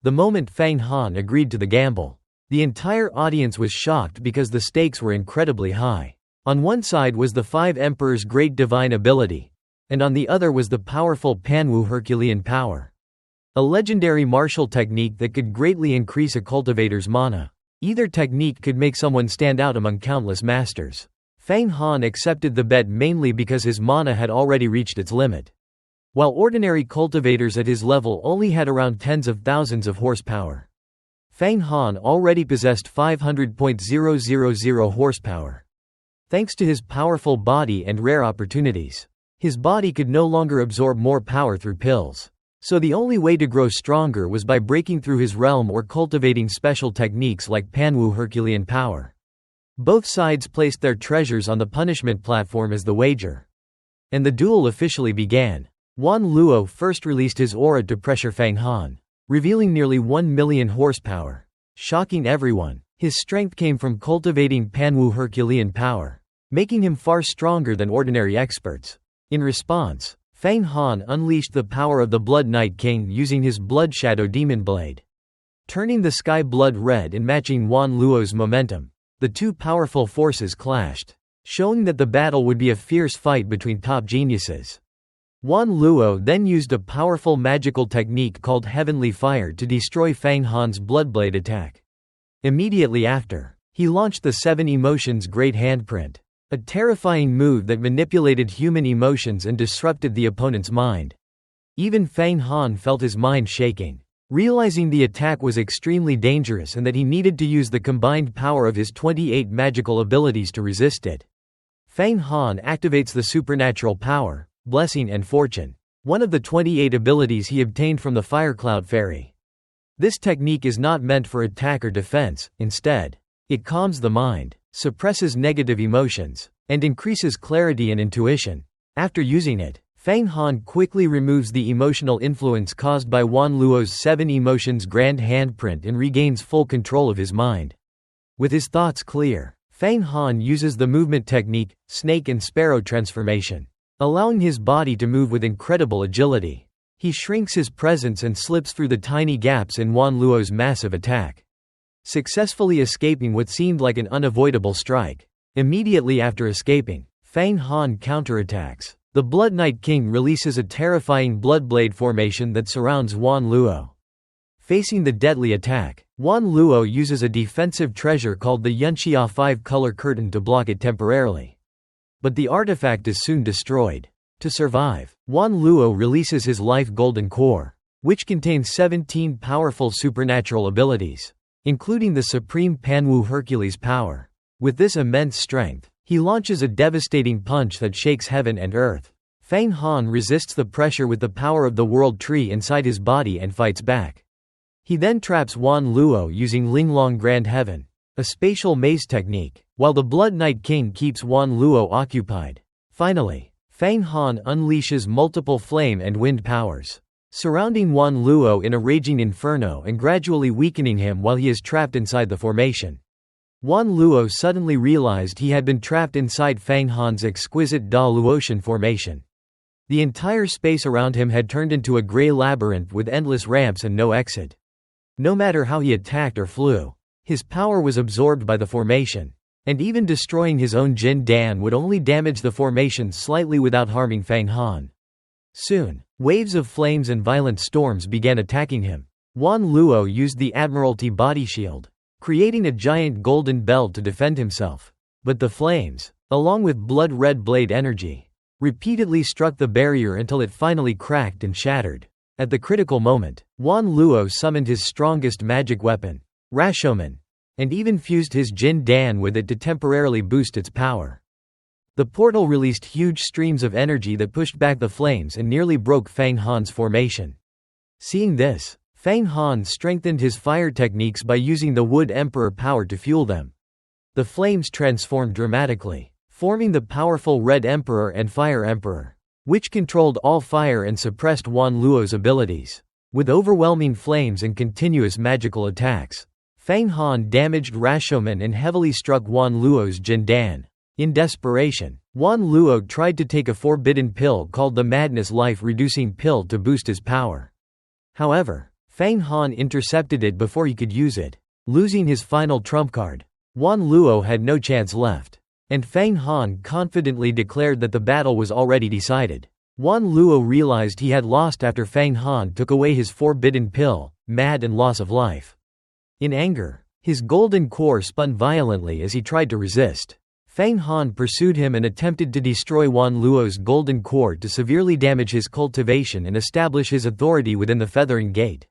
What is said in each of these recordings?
The moment Fang Han agreed to the gamble, the entire audience was shocked because the stakes were incredibly high. On one side was the five emperors' great divine ability, and on the other was the powerful Panwu Herculean power. A legendary martial technique that could greatly increase a cultivator's mana. Either technique could make someone stand out among countless masters. Fang Han accepted the bet mainly because his mana had already reached its limit. While ordinary cultivators at his level only had around tens of thousands of horsepower, Fang Han already possessed 500,000 horsepower. Thanks to his powerful body and rare opportunities, his body could no longer absorb more power through pills. So the only way to grow stronger was by breaking through his realm or cultivating special techniques like Panwu Herculean power. Both sides placed their treasures on the punishment platform as the wager. And the duel officially began. Wan Luo first released his aura to pressure Fang Han, revealing nearly 1 million horsepower. Shocking everyone, his strength came from cultivating Panwu Herculean power, making him far stronger than ordinary experts. In response, Fang Han unleashed the power of the Blood Night King using his Blood Shadow Demon Blade, turning the sky blood red and matching Wan Luo's momentum. The two powerful forces clashed, showing that the battle would be a fierce fight between top geniuses. Wan Luo then used a powerful magical technique called Heavenly Fire to destroy Fang Han's Bloodblade attack. Immediately after, he launched the Seven Emotions Great Handprint, a terrifying move that manipulated human emotions and disrupted the opponent's mind. Even Fang Han felt his mind shaking, realizing the attack was extremely dangerous and that he needed to use the combined power of his 28 magical abilities to resist it. Fang Han activates the supernatural power, blessing and fortune, one of the 28 abilities he obtained from the Firecloud Fairy. This technique is not meant for attack or defense, instead, it calms the mind, suppresses negative emotions, and increases clarity and intuition. After using it, Fang Han quickly removes the emotional influence caused by Wan Luo's Seven Emotions Grand Handprint and regains full control of his mind. With his thoughts clear, Fang Han uses the movement technique, Snake and Sparrow Transformation, allowing his body to move with incredible agility. He shrinks his presence and slips through the tiny gaps in Wan Luo's massive attack, successfully escaping what seemed like an unavoidable strike. Immediately after escaping, Fang Han counterattacks. The Blood Night King releases a terrifying Bloodblade formation that surrounds Wan Luo. Facing the deadly attack, Wan Luo uses a defensive treasure called the xianxia 5-color curtain to block it temporarily. But the artifact is soon destroyed. To survive, Wan Luo releases his Life Golden Core, which contains 17 powerful supernatural abilities, including the supreme Panwu Hercules power. With this immense strength, he launches a devastating punch that shakes heaven and earth. Fang Han resists the pressure with the power of the World Tree inside his body and fights back. He then traps Wan Luo using Linglong Grand Heaven, a spatial maze technique, while the Blood Night King keeps Wan Luo occupied. Finally, Fang Han unleashes multiple flame and wind powers, surrounding Wan Luo in a raging inferno and gradually weakening him while he is trapped inside the formation. Wan Luo suddenly realized he had been trapped inside Fang Han's exquisite Da Luotian formation. The entire space around him had turned into a gray labyrinth with endless ramps and no exit. No matter how he attacked or flew, his power was absorbed by the formation, and even destroying his own Jin Dan would only damage the formation slightly without harming Fang Han. Soon, waves of flames and violent storms began attacking him. Wan Luo used the Admiralty Body Shield, creating a giant golden bell to defend himself. But the flames, along with blood-red blade energy, repeatedly struck the barrier until it finally cracked and shattered. At the critical moment, Wan Luo summoned his strongest magic weapon, Rashomon, and even fused his Jin Dan with it to temporarily boost its power. The portal released huge streams of energy that pushed back the flames and nearly broke Fang Han's formation. Seeing this, Fang Han strengthened his fire techniques by using the Wood Emperor power to fuel them. The flames transformed dramatically, forming the powerful Red Emperor and Fire Emperor, which controlled all fire and suppressed Wan Luo's abilities. With overwhelming flames and continuous magical attacks, Fang Han damaged Rashomon and heavily struck Wan Luo's Jin Dan. In desperation, Wan Luo tried to take a forbidden pill called the Madness Life Reducing Pill to boost his power. However, Fang Han intercepted it before he could use it, losing his final trump card. Wan Luo had no chance left, and Fang Han confidently declared that the battle was already decided. Wan Luo realized he had lost after Fang Han took away his forbidden pill, mad and loss of life. In anger, his golden core spun violently as he tried to resist. Fang Han pursued him and attempted to destroy Wan Luo's golden core to severely damage his cultivation and establish his authority within the Feathering Gate.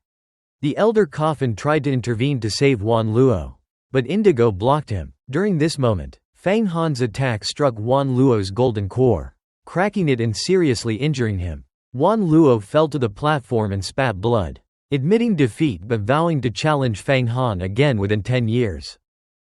The Elder Coffin tried to intervene to save Wan Luo, but Indigo blocked him. During this moment, Fang Han's attack struck Wan Luo's golden core, cracking it and seriously injuring him. Wan Luo fell to the platform and spat blood, admitting defeat but vowing to challenge Fang Han again within 10 years.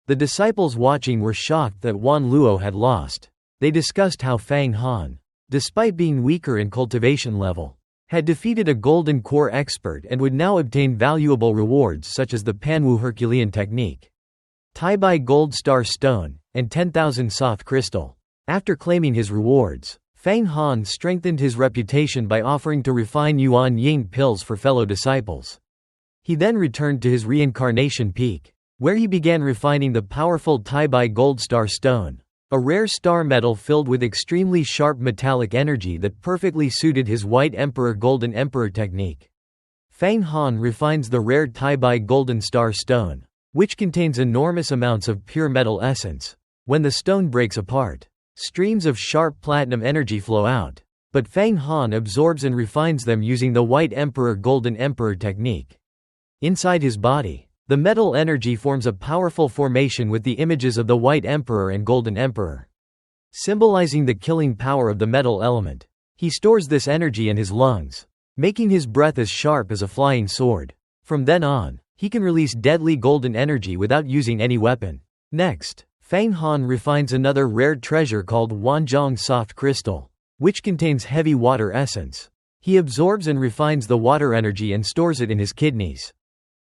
The disciples watching were shocked that Wan Luo had lost. They discussed how Fang Han, despite being weaker in cultivation level, had defeated a golden core expert and would now obtain valuable rewards such as the Panwu Herculean technique, Taibai Gold Star Stone, and 10,000 soft crystal. After claiming his rewards, Fang Han strengthened his reputation by offering to refine Yuan Ying pills for fellow disciples. He then returned to his reincarnation peak, where he began refining the powerful Taibai Gold Star Stone, a rare star metal filled with extremely sharp metallic energy that perfectly suited his White Emperor Golden Emperor technique. Fang Han refines the rare Taibai Golden Star Stone, which contains enormous amounts of pure metal essence. When the stone breaks apart, streams of sharp platinum energy flow out, but Fang Han absorbs and refines them using the White Emperor Golden Emperor technique. Inside his body, the metal energy forms a powerful formation with the images of the White Emperor and Golden Emperor, symbolizing the killing power of the metal element. He stores this energy in his lungs, making his breath as sharp as a flying sword. From then on, he can release deadly golden energy without using any weapon. Next, Fang Han refines another rare treasure called Wanzhong Soft Crystal, which contains heavy water essence. He absorbs and refines the water energy and stores it in his kidneys.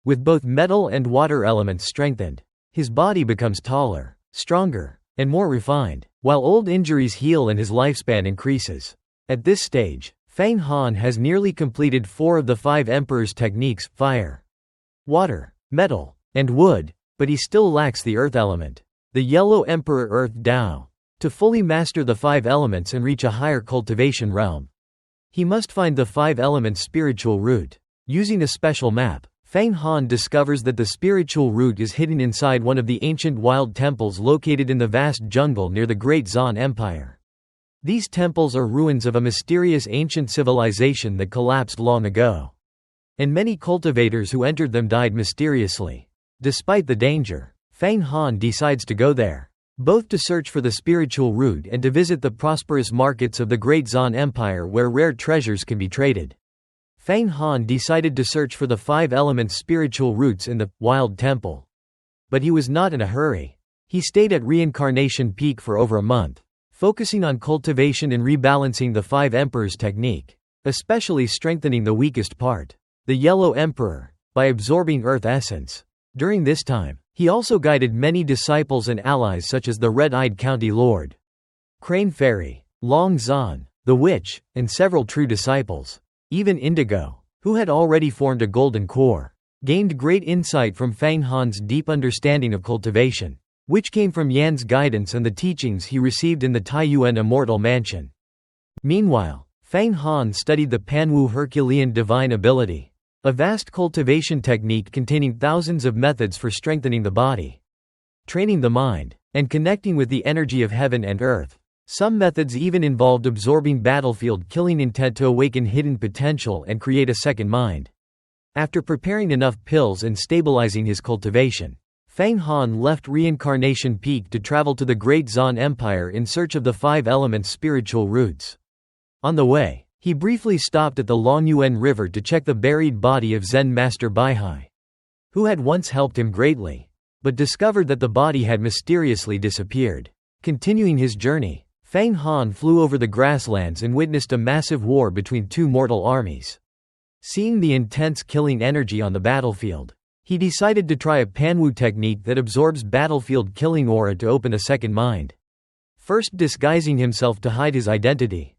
With both metal and water elements strengthened, his body becomes taller, stronger, and more refined, while old injuries heal and his lifespan increases. At this stage, Fang Han has nearly completed 4 of the 5 Emperor's techniques: fire, water, metal, and wood, but he still lacks the earth element, the Yellow Emperor Earth Dao. To fully master the 5 elements and reach a higher cultivation realm, he must find the 5 elements' spiritual root. Using a special map, Fang Han discovers that the spiritual root is hidden inside one of the ancient wild temples located in the vast jungle near the Great Zan Empire. These temples are ruins of a mysterious ancient civilization that collapsed long ago, and many cultivators who entered them died mysteriously. Despite the danger, Fang Han decides to go there, both to search for the spiritual root and to visit the prosperous markets of the Great Zan Empire where rare treasures can be traded. Fang Han decided to search for the 5 elements' spiritual roots in the Wild Temple. But he was not in a hurry. He stayed at Reincarnation Peak for over a month, focusing on cultivation and rebalancing the 5 Emperors' technique, especially strengthening the weakest part, the Yellow Emperor, by absorbing Earth essence. During this time, he also guided many disciples and allies such as the Red-Eyed County Lord, Crane Fairy, Long Zan, the Witch, and several true disciples. Even Indigo, who had already formed a golden core, gained great insight from Fang Han's deep understanding of cultivation, which came from Yan's guidance and the teachings he received in the Taiyuan Immortal Mansion. Meanwhile, Fang Han studied the Panwu Herculean Divine Ability, a vast cultivation technique containing thousands of methods for strengthening the body, training the mind, and connecting with the energy of heaven and earth. Some methods even involved absorbing battlefield killing intent to awaken hidden potential and create a second mind. After preparing enough pills and stabilizing his cultivation, Fang Han left Reincarnation Peak to travel to the Great Zan Empire in search of the 5 elements' spiritual roots. On the way, he briefly stopped at the Longyuan River to check the buried body of Zen Master Baihai, who had once helped him greatly, but discovered that the body had mysteriously disappeared. Continuing his journey, Fang Han flew over the grasslands and witnessed a massive war between 2 mortal armies. Seeing the intense killing energy on the battlefield, he decided to try a Panwu technique that absorbs battlefield killing aura to open a second mind. First disguising himself to hide his identity,